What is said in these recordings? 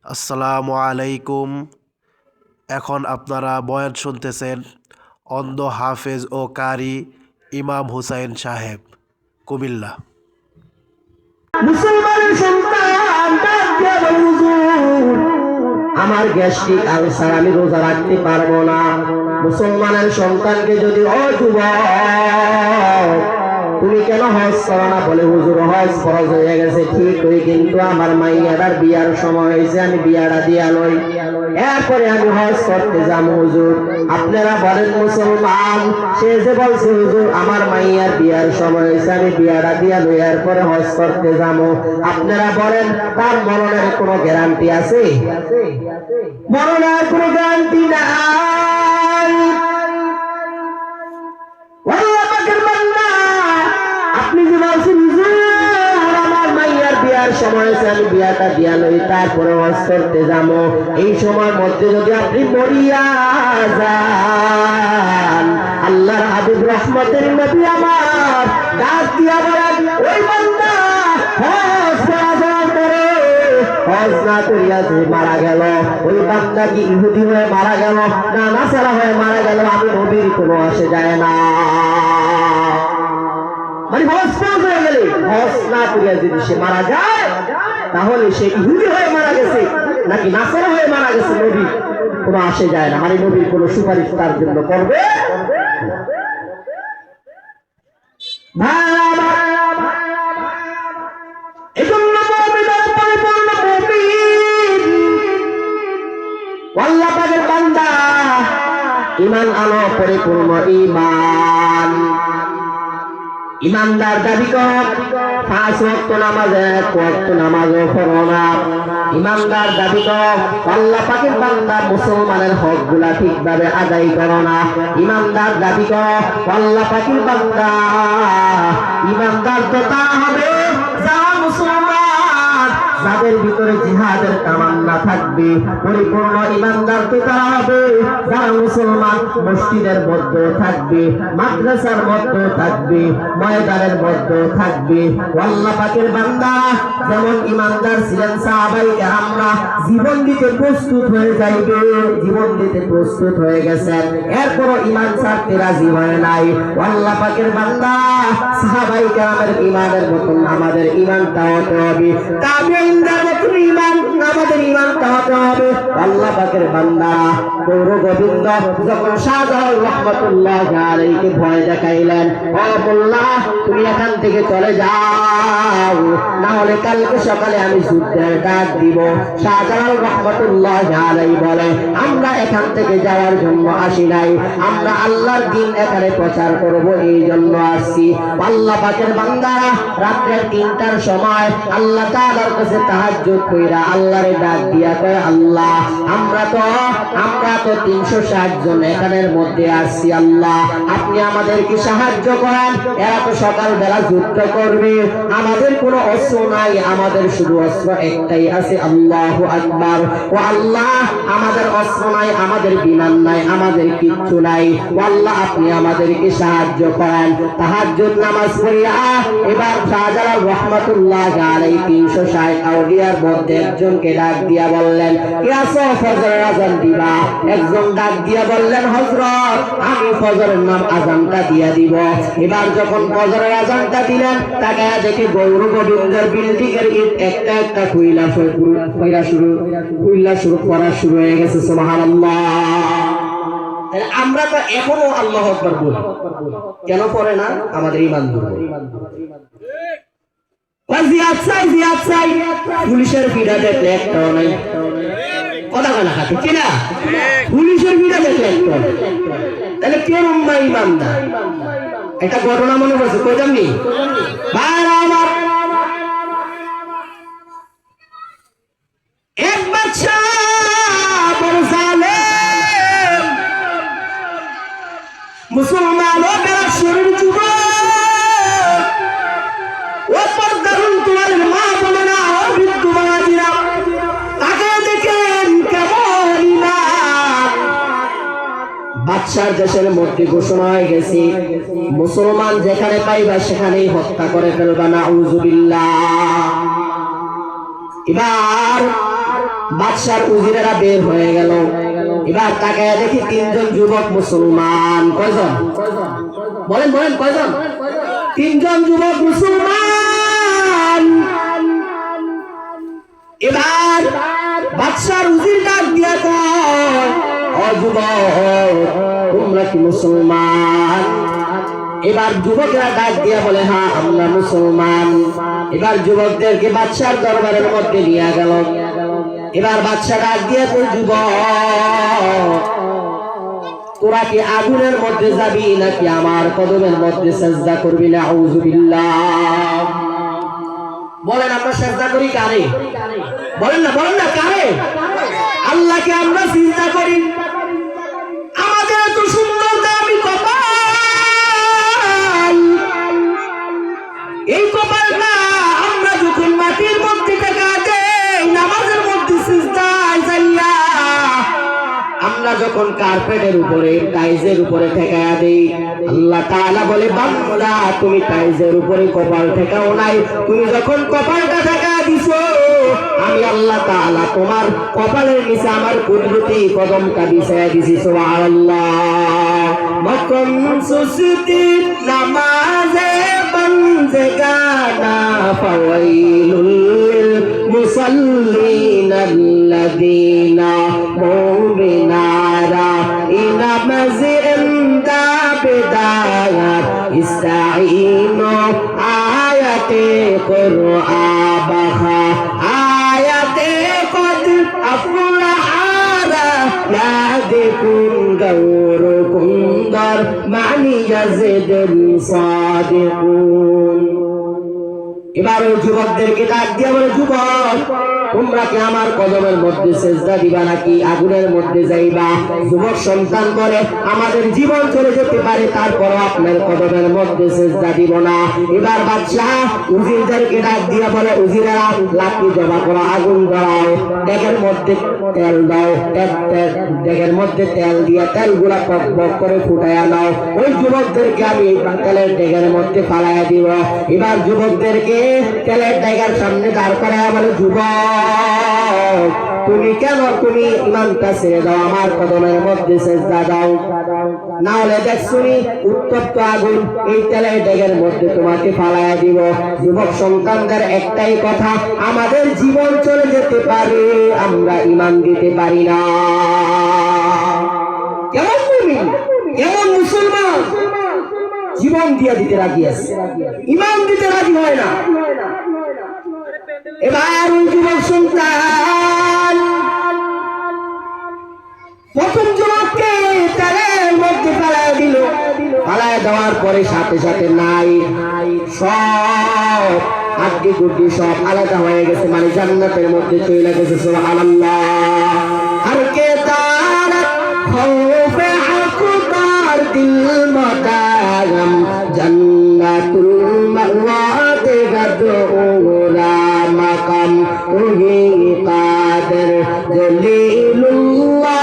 আসসালামু আলাইকুম। এখন আপনারা বয়ান শুনতেছেন অন্ধ হাফেজ ও কারি ইমাম হুসাইন সাহেব, কুমিল্লা। মুসলমানের সন্তান ডাক দিয়া বলে, হুজুর আমার গ্যাস্ট্রিক আলসার, আমি রোজা রাখতে পারবো না। মুসলমানের সন্তানকে যদি ও যুবক তুমি কেন হজ করো না? বলে হুজুর হজ ফরজ হয়ে গেছে ঠিক হই, কিন্তু আমার মাইয়াটার বিয়ার সময় হয়েছে, আমি বিয়াটা দিয়া লই, এরপরে আমি হজ করতে যাব। হুজুর আপনারা বলেন মুসলমান সে যে বলছে হুজুর আমার মাইয়ার বিয়ার সময় হয়েছে, আমি বিয়াটা দিয়া লই এরপরে হজ করতে যাব, আপনারা বলেন তার মরণের কোনো গ্যারান্টি আছে? মরণের কোনো গ্যারান্টি নাই। আপনি যে বলছেন হুজুর আমার মাইয়ার বিয়ার সময় হয়েছে, আমি বিয়াটা দিয়া লই তারপরে হজ করতে যাবো, এই সময়ের মধ্যে যদি আপনি মরিয়া যান, আল্লাহর হাবিব রহমতের নবী আমার ডাক দিয়া বলেন, ওই বান্দা হজ করার পরে হজ না করিয়া যে মারা গেল, ওই বান্দা কি ইহুদি হয়ে মারা গেল না নাসারা হয়ে মারা গেল, আমি নবীর কোনো আসে যায় না। মানে হজ ফরজ হয়ে গেলে হজ না করিয়া যদি সে মারা যায়, তাহলে সে ইহুদি হয়ে মারা গেছে নাকি নাসারা হয়ে মারা গেছে, নবী কোনো আসে যায় না, মানে নবীর কোনো সুপারিশ তার জন্য করবে। এজন্য মুমিনের পরিপূর্ণ মুমিন আল্লাহ পাকের বান্দা ঈমান আনো, পরিপূর্ণ ঈমান। ইমানদার দাবি কর 5 ওয়াক্ত নামাজ, 1 ওয়াক্ত নামাজও পড়ো না। ইমানদার দাবি কর আল্লাহ পাকের বান্দা মুসলমানের হকগুলা ঠিকভাবে আদায় করো না। ইমানদার দাবি কর আল্লাহ পাকের বান্দা ইমানদার তো তা হবে যারা মুসলমান, যাদের ভিতরে জিহাদের তামান্না থাকবে। পরিপূর্ণ ইমানদার তো তারা হবে যারা মুসলমান মসজিদের মধ্যে থাকবে, মাদ্রাসার মধ্যে থাকবে, ময়দানের মধ্যে থাকবে। আল্লাহ পাকের বান্দা যেমন ইমানদার ছিলেন, সাহাবায়ে কেরামরা জীবন দিতে প্রস্তুত হয়ে যাইবে, জীবন দিতে প্রস্তুত হয়ে গেছেন, এরপরও ঈমান ছাড়তে রাজি হয় নাই। আল্লাহ পাকের বান্দা সাহাবায়ে কেরামের ঈমানের মতন আমাদের ঈমানটা হতে হবে, তাবেঈনদের মতন ঈমান আমাদের ঈমানটা হতে হবে। আল্লাহ পাকের বান্দা গৌর গোবিন্দ যখন শাহজালাল রাহমাতুল্লাহ আলাইহিকে ভয় দেখাইলেন, ও মোল্লা তুমি এখান থেকে চলে যাও, না হলে কালকে সকালে আমি যুদ্ধের ডাক দিব। শাহজালাল রাহমাতুল্লাহ আলাইহি বলে, আমরা এখান থেকে যাওয়ার জন্য আসি নাই, আমরা আল্লাহর দ্বীন এখানে প্রচার করব, এই জন্য আসছি। আল্লাহ পাকের বান্দারা রাত্রে 3টার সময় আল্লাহ তাআলার কাছে তাহাজ্জুদ কইরা আল্লাহরে ডাক দিয়া কয়, আল্লাহ আমরা তো 360 জন এখানের মধ্যে আসছি, আল্লাহ আপনি আমাদেরকে সাহায্য করেন। এরা তো সকাল বেলা যুদ্ধ করবে, আমাদের কোনো অস্ত্র নাই, আমাদের শুধু অস্ত্র একটাই আছে, আল্লাহু আকবার। ও আল্লাহ আমাদের অস্ত্র নাই, আমাদের বিমান নাই, আমাদের কিচ্ছু নাই, ও আল্লাহ আপনি আমাদেরকে সাহায্য করেন। তাহাজ্জুদ নামাজ পড়িয়া এবার শাহজালাল রাহমাতুল্লাহ আলাইহি 360 আউলিয়ার মধ্যে একজনকে ডাক দিয়া বললেন, কে আছো ফজরের আযান দিবা? একজন ডাক দিয়া বললেন, হযরত আমি ফজরের নাম আযানটা দিয়া দিব। এবার যখন ফজরের আযানটা দিলেন, তাকে দেখে গৌর গোবিন্দের বিল্ডিং এর ইট একটা একটা কইলা শুরু করা শুরু হয়ে গেছে। সুবহানাল্লাহ। আমরা তো এখনো আল্লাহু আকবার বলি, কেন পড়ে না? আমাদের ঈমান দুর্বল। জিয়াদ চাই পুলিশের ভিড়া দেখলে একটাও নাই, কথা বলা খাতে কিনা? পুলিশের ভিড়া দেখলে একটা, তাহলে কেন ইমানদার? একটা ঘটনা মনে পড়ছে, কইতাম নি ভাইরা আমার। এক বাচ্চা বড় জালেম মুসলমান ও বেলা শরীর যুবক ও পর্দারুন তোমার মা বলে না ও বৃদ্ধ বাবাজিরা, তাকে দেখেন কেমন ইমান। বাদশার দেশের মধ্যে ঘোষণা হয়ে গেছে, মুসলমান যেখানে পাইবা সেখানেই হত্যা করে ফেলবা, নাউযুবিল্লাহ। এবার বাদশার উজিরেরা বের হয়ে গেল। এবার তাকায় দেখি তিনজন যুবক মুসলমান। কয়জন? বলেন বলেন কয়জন? তিনজন যুবক মুসলমান। এবার বাদশার উজির ডাক দিয়া কয়, ও যুবক, তোমরা কি মুসলমান? এবার যুবকরা ডাক দিয়া বলে, হ্যাঁ আমরা মুসলমান। এবার যুবকদেরকে বাদশার দরবারের মধ্যে নিয়ে গেল। এবার বাদশা ডাক দিয়া কই, যুবক, তোরা কি আগুনের মধ্যে যাবি নাকি আমার কদমের মধ্যে সেজদা করবি? না আউযুবিল্লাহ। বলেন আমরা সেজদা করি কারে? বলেন না কারে? আল্লাহকে আমরা সিজদা করি। আমাদের এত সুন্দর দামি কপাল, এই কপালটা আমরা যখন মাটির মধ্যে টেকা দেই, নামাজের মধ্যে সিজদায় যাইয়া, আমরা যখন কার্পেটের উপরে টাইলসের উপরে ঠেকায়া দেই, আল্লাহ তাআলা বলে, বান্দা তুমি টাইলসের উপরে কপাল ঠেকাও নাই, তুমি যখন কপালটা ঠেকায়া দিছো, আমি আল্লাহ তাআলা তোমার কপালের নিচে আমার কুদরতি কদমটা বিছায়া দিছি। সুবহানাল্লাহ। মকম সুসতি নামাজে বন্দেগানা ফাওয়াইলুল মুসাল্লিন আল্লাযীনা মুমিনারা ইনামাজি ইনদা বিদায়াত ইস্তাঈনু আয়াতে কুরআবাহা আয়াতে কদ আফলাহারা ইয়াদিকুন গৌরকুন্দর মানি ইয়াজিদুল সাদিকুন। এবার ওই যুবকদেরকে ডাক দিয়ে বলে, যুবক, তোমরা কি আমার কদমের মধ্যে সেজদা দিবা নাকি আগুনের মধ্যে যাইবা? যুবক সন্তান করে, আমাদের জীবন চলে যেতে পারে, তারপর আপনার কদমের মধ্যে সেজদা দিব না। এবার বাদশাহ উজিরদেরকে ডাক দিয়ে বলে, উজিরেরা লাঠি জমা করো, আগুন ধরাও, ডেকের মধ্যে তেল দাও, ডেকের মধ্যে তেল দিয়ে তেলগুলা পক পক করে ফুটাইয়া নাও। ওই যুবকদেরকে আমি তেলের ডেকের মধ্যে ফালাইয়া দিব। এবার যুবকদেরকে তেলের ডেকের সামনে দাঁড় করাইয়া বলে, যুবক, তুমি কেন তুমি ইমানটা ছেড়ে দাও, আমার কদমের মধ্যে সেজদা দাও, না হলে দেখছুনি উত্তপ্ত আগুন এই তেলের ডেকের মধ্যে তোমাকে ফালাইয়া দিব। যুবক সন্তানদের একটাই কথা, আমাদের জীবন চলে যেতে পারে, আমরা ইমান দিতে পারি না। কেমন মুমিন, কেমন মুসলমান, জীবন দিয়ে দিতে রাজি আছে, ইমান দিতে রাজি হয় না। এবার ওই যুবক সন্তান প্রথম যুবককে তেলের মধ্যে ফেলায় দিল। ফেলায় দেওয়ার পরে সাথে সাথে নাই, সব হাড্ডি গুড্ডি সব আলাদা হয়ে গেছে, মানে জান্নাতের মধ্যে চলে গেছে। সুবহানাল্লাহ। আর কে তার খৌফে আকবার দিল মতাগম জান্নাতুল মাওয়াতে গাদুরা মাকাম ওহি কাদের জলিলুল্লাহ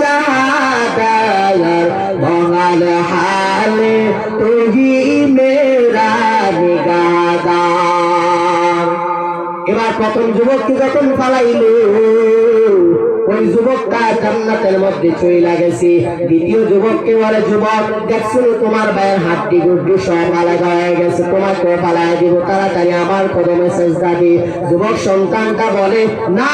জাহাদার মহান হালে তুহি মেরা নিগাহদার। এবার প্রথম যুবককে যখন পালাইল, ওই যুবকটা জান্নাতের মধ্যে চলে গেছে। দ্বিতীয় যুবককে বলে, যুবক, দেখছো তোমার ভাইয়ের হাড্ডি গুড্ডি সব আলাদা হয়ে গেছে, তোমাকেও পালায় দিব, তাড়াতাড়ি আমার কদমে সেজদা দি। যুবক সন্তানটা বলে, না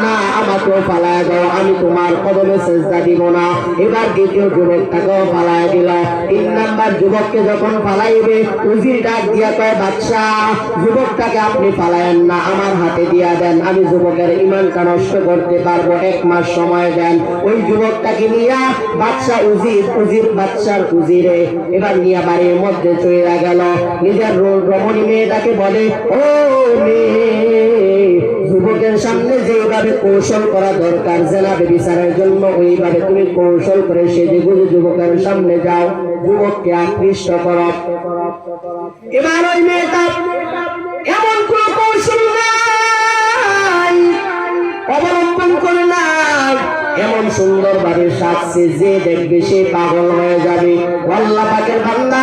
না, আমাকেও পালায় দাও, আমি তোমার কদমে সেজদা দিব না। এবার দ্বিতীয় যুবকটাকেও পালায় দিল। 3 নাম্বার যুবককে যখন পালাইবে, উজির ডাক দিয়া কয়, বাদশাহ, যুবকটাকে আপনি পালায়েন না, আমার হাতে দিয়া দেন, আমি যুবকের ঈমানটা নষ্ট করতে পারবো, 1 মাস সময় দেন। ওই যুবকটাকে নিয়ে বাদশাহ উজির বাদশার উজিরে এবার নিয়ে বাড়ির মধ্যে চলে গেল। নিজের রমণী মেয়েটাকে বলে, ও মেয়ে, যুবকের সামনে যেভাবে কৌশল করা দরকার জেনাবে বিচারের জন্য, ওইভাবে তুমি কৌশল করে সেজে গুজে যুবকের সামনে যাও, যুবককে আকৃষ্ট করো। এবার ওই মেয়েটা এমন কোন কৌশল নাই অবলম্বন করে না, এমন সুন্দর ভাবে সাজছে যে দেখবে সে পাগল হয়ে যাবে। আল্লাহ পাকের বান্দা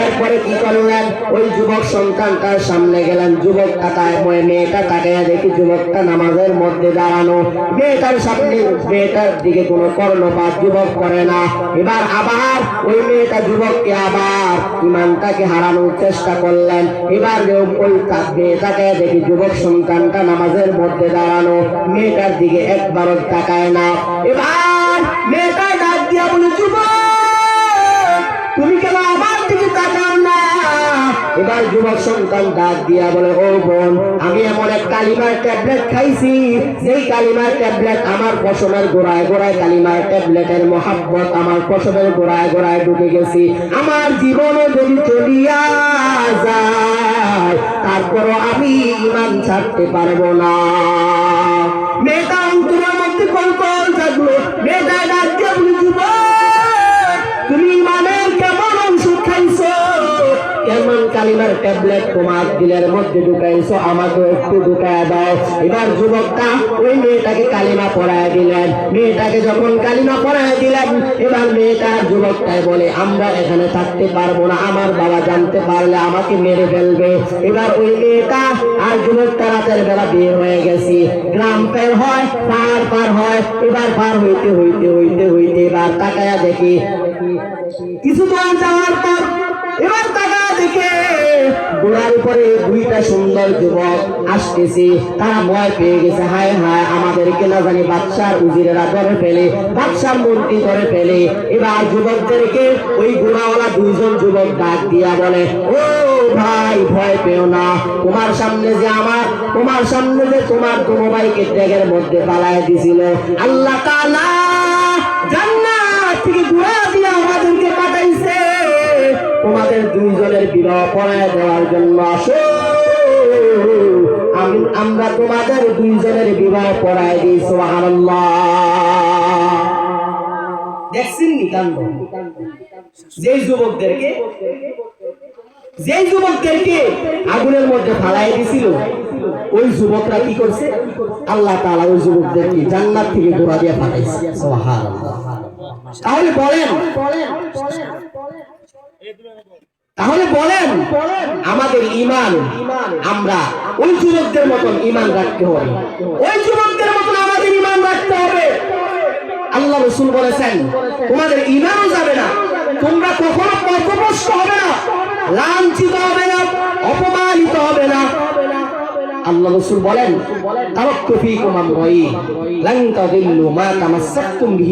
এরপরে কি করলেন, ওই যুবক সন্তানটার সামনে গেলেন। যুবক তাকায়, মেয়েটা তাকায় দেখি যুবকটা নামাজের মধ্যে দাঁড়ানো। মেয়েটার সামনে, মেয়েটার দিকে কোনো কর্ণপাত যুবক করে না। এবার আবার ওই মেয়েটা যুবককে আবার ইমানটাকে হারানোর চেষ্টা করলেন। এবার ওই মেয়েটাকে দেখি যুবক সন্তানটা নামাজের মধ্যে দাঁড়ানো, মেয়েটার দিকে একবারও তাকায় না। এবার মেয়েটা ডাক দিয়া বলে, যুবক তুমি কেন আমার দিকে তাকাও না? এবার যুবক সন্তান ডাক দিয়া বলে, ও বোন, আমি এমন এক কালিমার ট্যাবলেট খাইছি, যেই কালিমার ট্যাবলেট আমার পশমের গোড়ায় গোড়ায়, কালিমার ট্যাবলেটের মহাব্বত আমার পশমের গোড়ায় গোড়ায় ঢুকে গেছি। আমার জীবনও যদি চলিয়া যায় তারপরও আমি ইমান ছাড়তে পারবো না। মেয়েটা অন্তরের মধ্যে কল্পল থাকলো। মেয়েটা ডাক দিয়া বলে, যুবক তুমি ইমানের কেমন অংশ খাইছো, কেমন কালিমার ট্যাবলেট তোমার দিলের মধ্যে ঢুকাইছো, আমাকে একটু ঢুকায় দাও। এবার যুবকটা ওই মেয়েটাকে কালিমা পড়ায় দিলেন। মেয়েটাকে যখন কালিমা পড়ায় দিলেন, এবার মেয়েটা যুবকটাই বলে, আমরা এখানে থাকতে পারবো না, আমার বাবা জানতে পারলে আমাকে মেরে ফেলবে। এবার ওই মেয়েটা আর যুবকটা রাতের বেলা বের হয়ে গেছি, গ্রাম পার হয়, পার হয়। এবার পার হইতে হইতে হইতে হইতে এবার তাকায়া দেখি কিছু দূর যাওয়ার পর এবার তাকা দেখে ঘোড়ার উপরে দুইটা সুন্দর যুবক আসতেছে। তারা ভয় পেয়ে গেছে, হায় হায় আমাদেরকে না জানি বাদশার উজিরেরা ধরে ফেলে, বাদশার মন্ত্রী ধরে ফেলে। এবার যুবকদেরকে ওই ঘোড়াওয়ালা দুইজন যুবক ডাক দিয়া বলে, ও ভাই ভয় পেও না, তোমার সামনে যে তোমার দোনো ভাইকে ত্যাগের মধ্যে পালায় দিছিল, আল্লাহ তাআলা জান্নাত থেকে ঘোড়া দিয়ে আমাদেরকে পাঠাইছে তোমাদের দুইজনের বিবাহ পড়ায় দেওয়ার জন্য। আসো আমরা তোমাদের দুইজনের বিবাহ পড়ায় দিই। সুবহানাল্লাহ। দেখছেন নি কাণ্ড? যেই যুবকদেরকে আগুনের মধ্যে ফালাই দিছিল, ওই যুবকরা কি করছে, আল্লাহ তাআলা ওই যুবকদেরকে জান্নাত থেকে ঘোড়া দিয়ে পাঠাইছে। সুবহানাল্লাহ। তাহলে বলেন আমাদের ঈমান, আমরা ওই যুবকদের মতন ঈমান রাখতে হবে, ওই যুবকদের মতন আমাদের ঈমান রাখতে হবে। আল্লাহ রাসূল বলেছেন, তোমাদের ঈমানও যাবে না, তোমরা কখনো পথভ্রষ্ট হবে না, লাঞ্ছিত হবে না, অপমানিত হবে না। আল্লাহ রাসূল বলেন, তারাক্তু ফীকুম আমরাইন লান তাদিল্লু মা তামাসসাকতুম বিহি